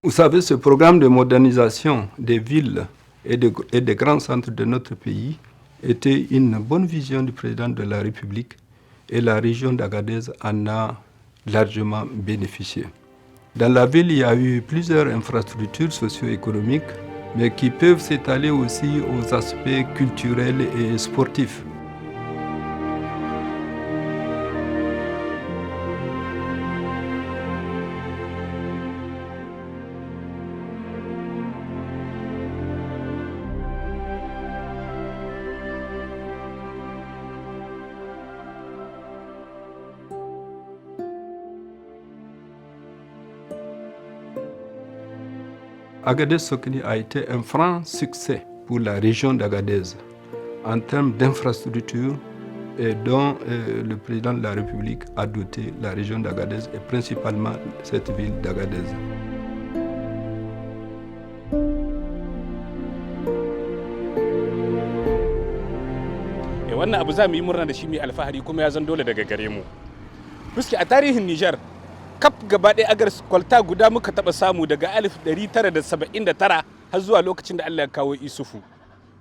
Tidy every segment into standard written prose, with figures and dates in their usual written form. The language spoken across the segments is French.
Vous savez, ce programme de modernisation des villes et des grands centres de notre pays était une bonne vision du président de la République et la région d'Agadez en a largement bénéficié. Dans la ville, il y a eu plusieurs infrastructures socio-économiques, mais qui peuvent s'étaler aussi aux aspects culturels et sportifs. Agadez Sokni a été un franc succès pour la région d'Agadez en termes d'infrastructures et dont le président de la République a doté la région d'Agadez et principalement cette ville d'Agadez. Wannan abu za mu yi murna da shi mai alfahari kuma ya zan dole daga gare mu. Fuski a tarihin Nijar, kaf gaba ɗaya agar kwalta guda muka taɓa samu daga 1979 har zuwa lokacin da Allah ya kawo Isufu.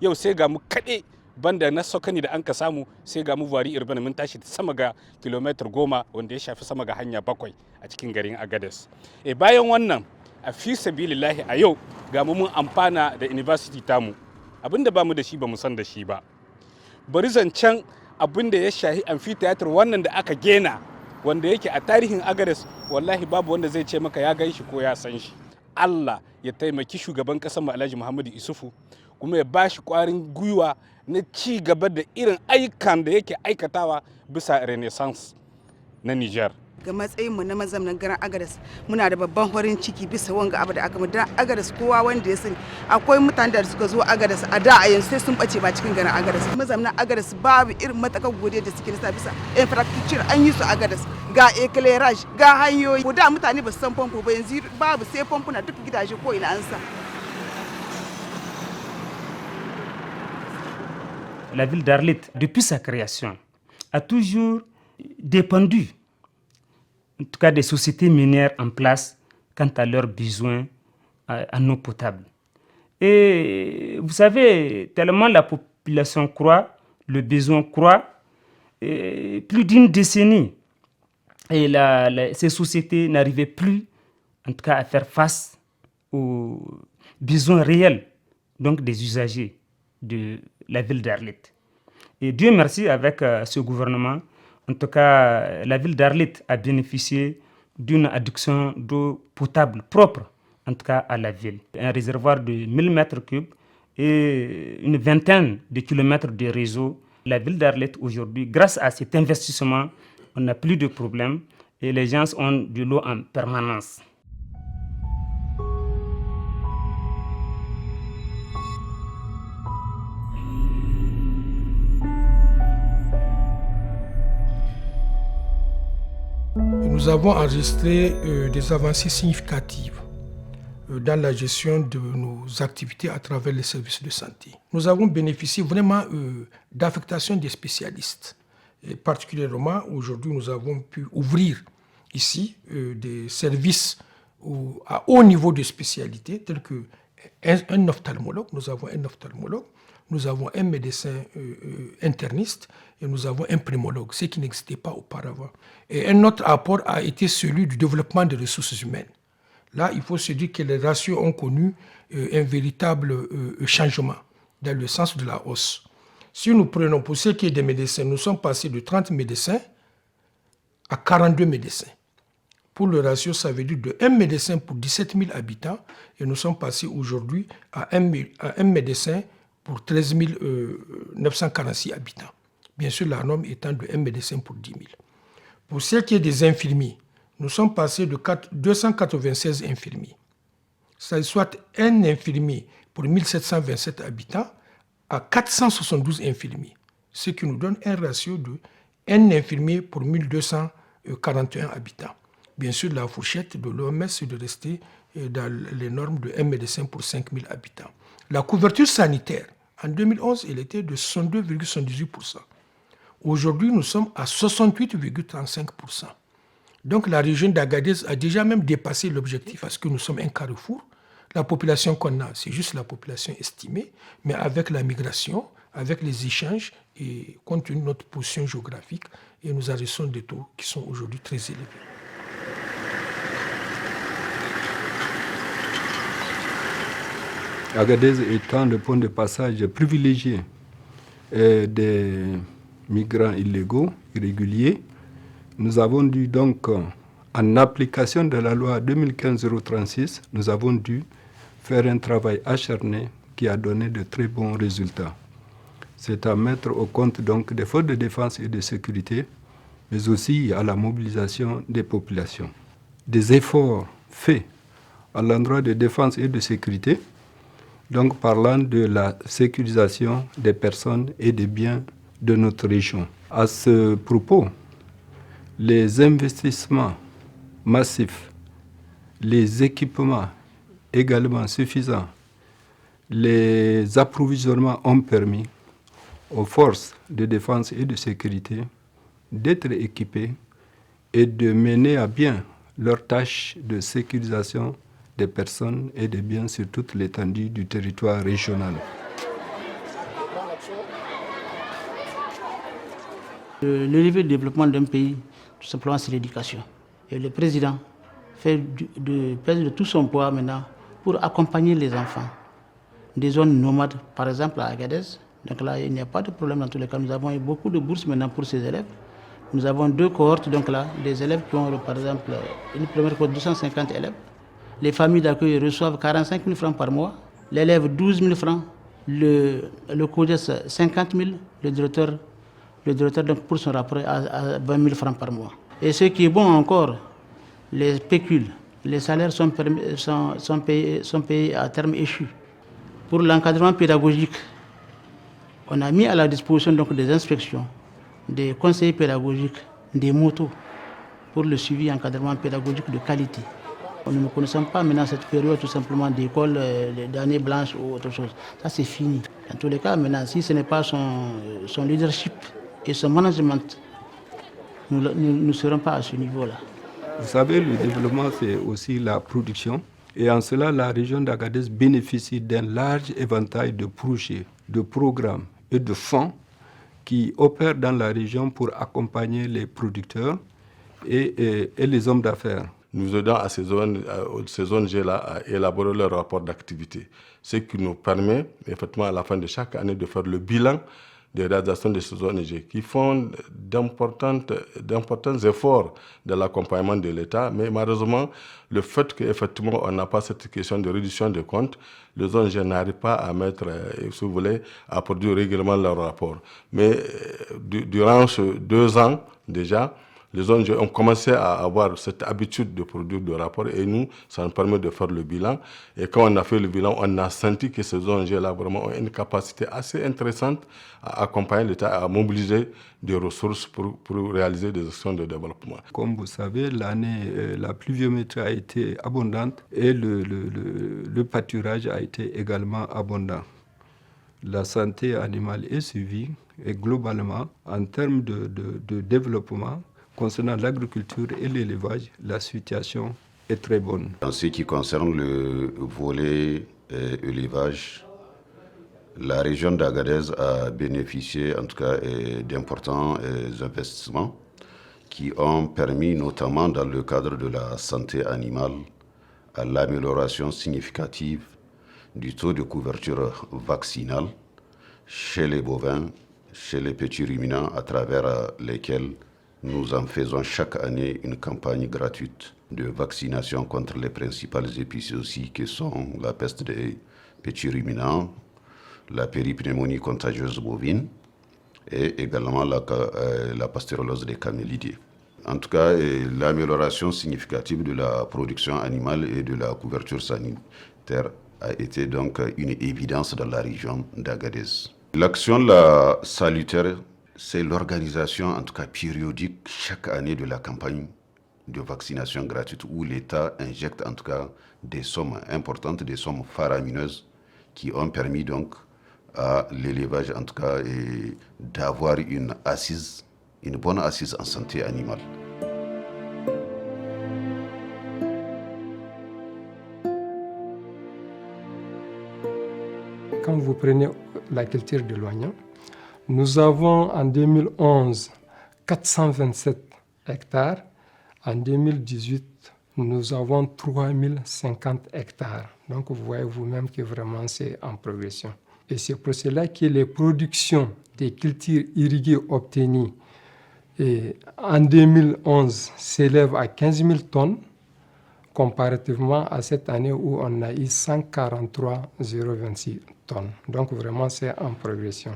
Yau sai ga mu kaɗe banda na Sokani da an ka samu sai ga mu Buhari Irban mun tashi sama ga kilomitar 10 wanda ya shafi sama ga hanya 7 a cikin garin Agadez. Bayan wannan a fi sabilillahi a yau ga mu mun amfana da university tamu. Abinda ba mu da shi ba mu san da shi ba. Bari zancen abinda ya shahi amphitheater wannan da aka gena wanda yake a tarihin Agadez wallahi babu wanda zai ce maka ya gan shi ko ya san shi. Allah ya taimaki shugaban ƙasar mu Alhaji Muhammadu Isufu kuma ya ba shi ƙwarin gwiwa na ci gaba da irin ayyukan da yake aikatawa bisa Renaissance na Niger. Ga matsayin mu na mazamnan garin Agadez muna da babban farin ciki bisa wanga abu da aka mu dan Agadez kowa wanda ya sani akwai mutanen da suka zo Agadez a da a yanzu sai sun bace ba cikin garin Agadez mazamnan Agadez babu irin matakar godiya da suke nisa bisa infrastructure an yi su Agadez ga eclairage ga hanyoyi da mutane ba su san famfo ba yanzu babu sai famfuna duk gidaje ko ina an sa. La ville d'Arlit, depuis sa création, a toujours dépendu en tout cas des sociétés minières en place quant à leurs besoins en eau potable. Et vous savez, tellement la population croît, le besoin croît, plus d'une décennie, et ces sociétés n'arrivaient plus, en tout cas, à faire face aux besoins réels donc des usagers de la ville d'Arlit. Et Dieu merci, avec ce gouvernement, en tout cas, la ville d'Arlit a bénéficié d'une adduction d'eau potable propre, en tout cas à la ville. Un réservoir de 1000 m3 et une vingtaine de kilomètres de réseau. La ville d'Arlit aujourd'hui, grâce à cet investissement, on n'a plus de problèmes et les gens ont de l'eau en permanence. Nous avons enregistré des avancées significatives dans la gestion de nos activités à travers les services de santé. Nous avons bénéficié vraiment d'affectation des spécialistes. Et particulièrement, aujourd'hui, nous avons pu ouvrir ici des services à haut niveau de spécialité, tels qu'un ophtalmologue. Nous avons un ophtalmologue, nous avons un médecin interniste et nous avons un pneumologue, ce qui n'existait pas auparavant. Et un autre apport a été celui du développement des ressources humaines. Là, il faut se dire que les ratios ont connu un véritable changement dans le sens de la hausse. Si nous prenons pour ce qui est des médecins, nous sommes passés de 30 médecins à 42 médecins. Pour le ratio, ça veut dire de 1 médecin pour 17 000 habitants et nous sommes passés aujourd'hui à un médecin pour 13 946 habitants. Bien sûr, la norme étant de 1 médecin pour 10 000. Pour ce qui est des infirmiers, nous sommes passés de 296 infirmiers. Ça soit un infirmier pour 1727 habitants à 472 infirmiers, ce qui nous donne un ratio de 1 infirmier pour 1241 habitants. Bien sûr, la fourchette de l'OMS, c'est de rester dans les normes de 1 médecin pour 5000 habitants. La couverture sanitaire, en 2011, elle était de 62,78%. Aujourd'hui, nous sommes à 68,35%. Donc la région d'Agadez a déjà même dépassé l'objectif parce que nous sommes un carrefour. La population qu'on a, c'est juste la population estimée, mais avec la migration, avec les échanges et compte tenu de notre position géographique, et nous adressons des taux qui sont aujourd'hui très élevés. Agadez étant le point de passage privilégié des migrants illégaux, irréguliers, nous avons dû donc, en application de la loi 2015-036, nous avons dû faire un travail acharné qui a donné de très bons résultats. C'est à mettre au compte donc des forces de défense et de sécurité, mais aussi à la mobilisation des populations. Des efforts faits à l'endroit de défense et de sécurité, donc parlant de la sécurisation des personnes et des biens de notre région. À ce propos, les investissements massifs, les équipements également suffisants, les approvisionnements ont permis aux forces de défense et de sécurité d'être équipées et de mener à bien leurs tâches de sécurisation des personnes et des biens sur toute l'étendue du territoire régional. Le levier de développement d'un pays, tout simplement, c'est l'éducation. Et le président pèse de tout son poids maintenant pour accompagner les enfants des zones nomades, par exemple à Agadez. Donc là, il n'y a pas de problème dans tous les cas. Nous avons eu beaucoup de bourses maintenant pour ces élèves. Nous avons 2 cohortes, donc là, des élèves qui ont, par exemple, une première cohorte de 250 élèves. Les familles d'accueil reçoivent 45 000 francs par mois. L'élève, 12 000 francs. Le CODES, 50 000. Le directeur donc, pour son rapport, à 20 000 francs par mois. Et ce qui est bon encore, les pécules, les salaires sont payés à terme échu. Pour l'encadrement pédagogique, on a mis à la disposition donc, des inspections, des conseillers pédagogiques, des motos pour le suivi et encadrement pédagogique de qualité. Nous ne connaissons pas maintenant cette période tout simplement d'école, d'année blanche ou autre chose. Ça, c'est fini. En tous les cas, maintenant, si ce n'est pas son leadership et son management, nous ne serons pas à ce niveau-là. Vous savez, le développement, c'est aussi la production. Et en cela, la région d'Agadez bénéficie d'un large éventail de projets, de programmes et de fonds qui opèrent dans la région pour accompagner les producteurs et les hommes d'affaires. Nous aidons à ces ONG-là à élaborer leur rapport d'activité, ce qui nous permet, effectivement, à la fin de chaque année, de faire le bilan des réalisations de ces ONG qui font d'importants efforts de l'accompagnement de l'État. Mais malheureusement, le fait qu'effectivement on n'a pas cette question de réduction des comptes, les ONG n'arrivent pas à mettre, si vous voulez, à produire régulièrement leur rapport. Mais durant ces 2 ans déjà, les ONG ont commencé à avoir cette habitude de produire des rapports et nous, ça nous permet de faire le bilan. Et quand on a fait le bilan, on a senti que ces ONG-là vraiment ont une capacité assez intéressante à accompagner l'État, à mobiliser des ressources pour réaliser des actions de développement. Comme vous savez, l'année, la pluviométrie a été abondante et le pâturage a été également abondant. La santé animale est suivie et globalement, en termes de développement, concernant l'agriculture et l'élevage, la situation est très bonne. En ce qui concerne le volet élevage, la région d'Agadez a bénéficié en tout cas d'importants investissements qui ont permis notamment dans le cadre de la santé animale à l'amélioration significative du taux de couverture vaccinale chez les bovins, chez les petits ruminants à travers lesquels nous en faisons chaque année une campagne gratuite de vaccination contre les principales épizooties qui sont la peste des petits ruminants, la péripneumonie contagieuse bovine et également la pasteurellose des camélidés. En tout cas, l'amélioration significative de la production animale et de la couverture sanitaire a été donc une évidence dans la région d'Agadez. L'action la salutaire, c'est l'organisation, en tout cas périodique, chaque année de la campagne de vaccination gratuite où l'État injecte en tout cas des sommes importantes, des sommes faramineuses qui ont permis donc à l'élevage en tout cas d'avoir une bonne assise en santé animale. quand vous prenez la culture de l'oignon, nous avons en 2011 427 hectares. En 2018, nous avons 3050 hectares. Donc vous voyez vous-même que vraiment c'est en progression. Et c'est pour cela que les productions des cultures irriguées obtenues en 2011 s'élèvent à 15 000 tonnes, comparativement à cette année où on a eu 143,026 tonnes. Donc vraiment c'est en progression.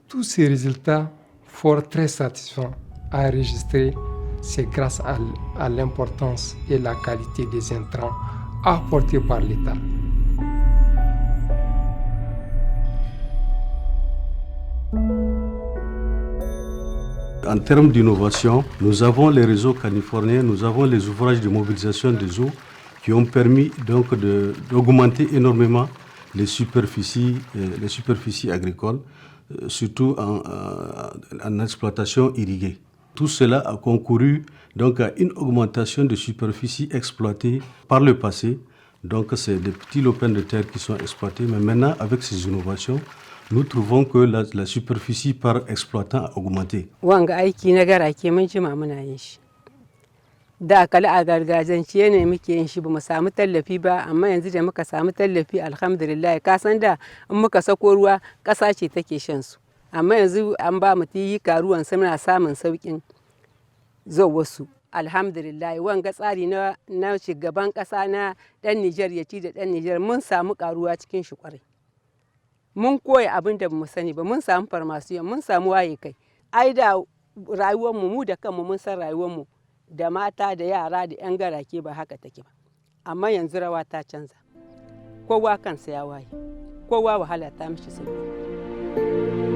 Tous ces résultats forts très satisfaisants enregistrés, c'est grâce à l'importance et la qualité des intrants apportés par l'État. En termes d'innovation, nous avons les réseaux californiens, nous avons les ouvrages de mobilisation des eaux qui ont permis donc d'augmenter énormément les superficies agricoles, surtout en exploitation irriguée. Tout cela a concouru donc à une augmentation de superficie exploitée par le passé. Donc c'est des petits lopins de terre qui sont exploités, mais maintenant avec ces innovations, nous trouvons que la superficie par exploitant a augmenté. Wanga aiki na garake mun jima muna yin shi. Da kala a gargajiyance ne muke yin shi, bamu samu tallafi ba, amma yanzu da muka samu tallafi alhamdulillah. Ka san da in muka sako ruwa ƙasa ce take shan su, amma yanzu an ba mu tiyi karuwan sa muna samun sauƙin zuwarsu. Alhamdulillah wanga tsari na shugaban ƙasa na ɗan Nijar ya ci da ɗan Nijar mun samu karuwa cikin shi ƙwarai. Mun koya abin da bamu sani ba, mun samu farmasiyon, mun samu waye kai. Ai da rayuwarmu mu da kanmu mun san rayuwarmu da mata da yara da 'yan garake ba haka take ba. Amma yanzu rawa ta canza. Kowa kansa ya waye, kowa wahala ta mishi sauki.